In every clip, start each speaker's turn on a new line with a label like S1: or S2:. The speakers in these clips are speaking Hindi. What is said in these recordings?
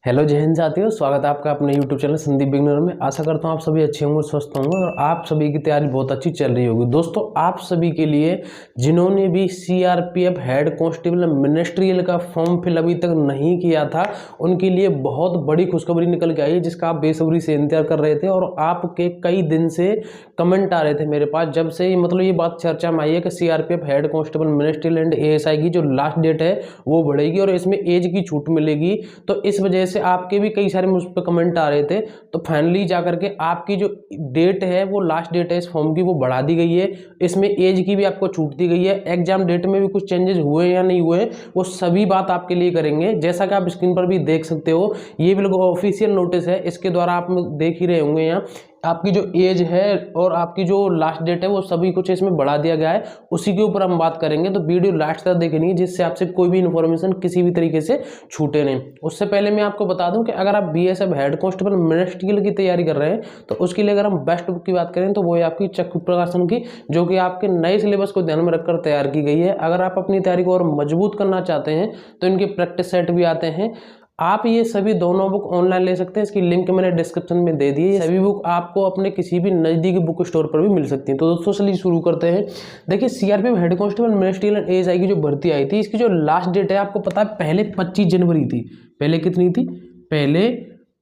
S1: हेलो जय हिंद साथियों, स्वागत है आपका अपने यूट्यूब चैनल संदीप बिगनर में। आशा करता हूँ आप सभी अच्छे होंगे, स्वस्थ होंगे और आप सभी की तैयारी बहुत अच्छी चल रही होगी। दोस्तों, आप सभी के लिए जिन्होंने भी सीआरपीएफ हेड कांस्टेबल मिनिस्ट्रियल का फॉर्म फिल अभी तक नहीं किया था, उनके लिए बहुत बड़ी खुशखबरी निकल के आई है, जिसका आप बेसब्री से इंतजार कर रहे थे। और आपके कई दिन से कमेंट आ रहे थे मेरे पास, जब से मतलब ये बात चर्चा में आई है कि CRPF head constable ministerial and ASI की जो लास्ट डेट है वो बढ़ेगी और इसमें एज की छूट मिलेगी। तो इस वजह से आपके भी कई सारे मुझ पर कमेंट आ रहे थे। तो फाइनली जाकर के आपकी जो डेट है, वो लास्ट डेट है इस फॉर्म की, वो बढ़ा दी गई है। इसमें एज की भी आपको छूट दी गई है। एग्जाम डेट में भी कुछ चेंजेस हुए या नहीं हुए, वो सभी बात आपके लिए करेंगे। जैसा कि आप स्क्रीन पर भी देख सकते हो, ये बिल्कुल ऑफिशियल नोटिस है। इसके द्वारा आप देख ही रहे होंगे यहाँ आपकी जो एज है और आपकी जो लास्ट डेट है वो सभी कुछ इसमें बढ़ा दिया गया है। उसी के ऊपर हम बात करेंगे, तो वीडियो लास्ट तक देखनी है, जिससे आपसे कोई भी इन्फॉर्मेशन किसी भी तरीके से छूटे नहीं। उससे पहले मैं आपको बता दूं कि अगर आप बीएसएफ हेड कांस्टेबल मिनिस्ट्रियल की तैयारी कर रहे हैं, तो उसके लिए अगर हम बेस्ट बुक की बात करें तो वो है आपकी चक्र प्रकाशन की, जो कि आपके नए सिलेबस को ध्यान में रखकर तैयार की गई है। अगर आप अपनी तैयारी को और मजबूत करना चाहते हैं तो इनके प्रैक्टिस सेट भी आते हैं। आप ये सभी दोनों बुक ऑनलाइन ले सकते हैं, इसकी लिंक मैंने डिस्क्रिप्शन में दे दी है। ये सभी बुक आपको अपने किसी भी नज़दीकी बुक स्टोर पर भी मिल सकती हैं। तो दोस्तों चलिए शुरू करते हैं। देखिए, CRPF head constable ministerial and ASI की जो भर्ती आई थी, इसकी जो लास्ट डेट है आपको पता है, पहले 25 जनवरी थी। पहले कितनी थी? पहले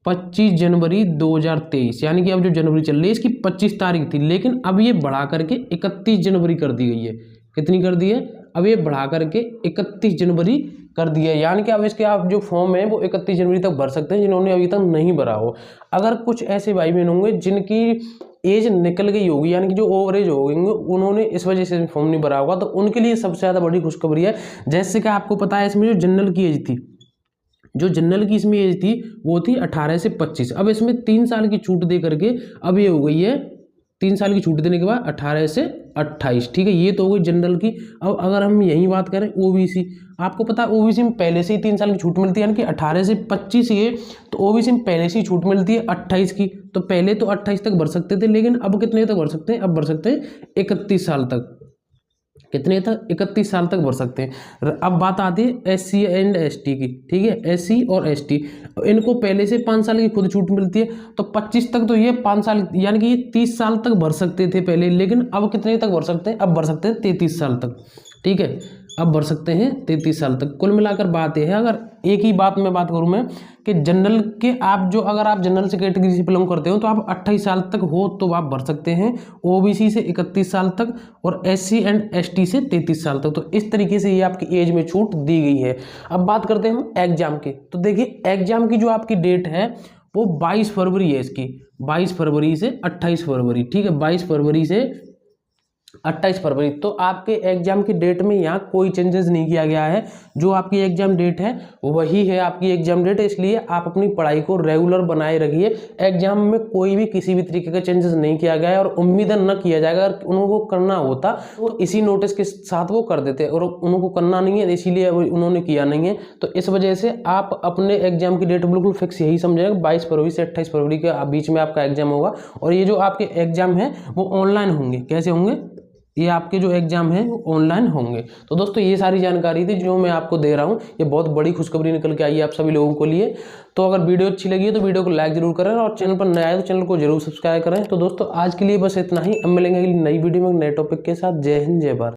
S1: 25 जनवरी 2023, यानी कि अब जो जनवरी चल रही है इसकी 25 तारीख थी। लेकिन अब ये बढ़ा करके 31 जनवरी कर दी गई है। कितनी कर दी है? अब ये बढ़ा करके 31 जनवरी कर दिया है। यानी कि अब इसके आप जो फॉर्म है वो 31 जनवरी तक भर सकते हैं, जिन्होंने अभी तक नहीं भरा हो। अगर कुछ ऐसे भाई बहन होंगे जिनकी एज निकल गई होगी, यानी कि जो ओवर एज हो गए, उन्होंने इस वजह से फॉर्म नहीं भरा होगा, तो उनके लिए सबसे ज़्यादा बड़ी खुशखबरी है। जैसे कि आपको पता है, इसमें जो जनरल की एज थी, जो जनरल की इसमें एज थी वो थी 18 से 25। अब इसमें 3 साल की छूट दे करके अब ये हो गई है, 3 साल की छूट देने के बाद 18 से 28। ठीक है, ये तो हो गई जनरल की। अब अगर हम यही बात करें ओबीसी, आपको पता है ओबीसी में पहले से ही 3 साल की छूट मिलती है, यानी कि 18 से 25 ये, तो ओबीसी में पहले से ही छूट मिलती है 28 की। तो पहले तो 28 तक भर सकते थे, लेकिन अब कितने तक भर सकते हैं? अब भर सकते हैं 31 साल तक। कितने तक? 31 साल तक भर सकते हैं। अब बात आती है एससी एंड एसटी की। ठीक है, एससी और एसटी, इनको पहले से 5 साल की खुद छूट मिलती है। तो 25 तक तो ये 5 साल, यानी कि ये 30 साल तक भर सकते थे पहले, लेकिन अब कितने तक भर सकते हैं? अब भर सकते हैं 33 साल तक। ठीक है, अब भर सकते हैं 33 साल तक। कुल मिलाकर बात यह है, अगर एक ही बात में बात करूं मैं, कि जनरल के आप जो, अगर आप जनरल से कैटेगरी से बिलोंग करते हो तो आप 28 साल तक हो तो आप भर सकते हैं, ओबीसी से 31 साल तक और एससी एंड एसटी से 33 साल तक। तो इस तरीके से ये आपकी एज में छूट दी गई है। अब बात करते हैं हम एग्जाम की। तो देखिए, एग्जाम की जो आपकी डेट है वो 22 फरवरी है इसकी, 22 फरवरी से 28 फरवरी। ठीक है, 22 फरवरी से 28 फरवरी। तो आपके एग्जाम की डेट में यहाँ कोई चेंजेस नहीं किया गया है। जो आपकी एग्जाम डेट है वही है आपकी एग्जाम डेट, इसलिए आप अपनी पढ़ाई को रेगुलर बनाए रखिए। एग्जाम में कोई भी किसी भी तरीके का चेंजेस नहीं किया गया है और उम्मीद न किया जाएगा। अगर उनको करना होता तो इसी नोटिस के साथ वो कर देते, और उनको करना नहीं है इसीलिए उन्होंने किया नहीं है। तो इस वजह से आप अपने एग्जाम की डेट बिल्कुल फिक्स यही समझेगा, 22 फरवरी से 28 फरवरी के बीच में आपका एग्जाम होगा। और ये जो आपके एग्जाम है वो ऑनलाइन होंगे। कैसे होंगे? ये आपके जो एग्जाम है वो ऑनलाइन होंगे। तो दोस्तों, ये सारी जानकारी थी जो मैं आपको दे रहा हूँ। ये बहुत बड़ी खुशखबरी निकल के आई है आप सभी लोगों के लिए। तो अगर वीडियो अच्छी लगी है तो वीडियो को लाइक जरूर करें, और चैनल पर नए आए तो चैनल को जरूर सब्सक्राइब करें। तो दोस्तों, आज के लिए बस इतना ही। अब मिलेंगे अगली नई वीडियो में नए टॉपिक के साथ। जय हिंद, जय भारत।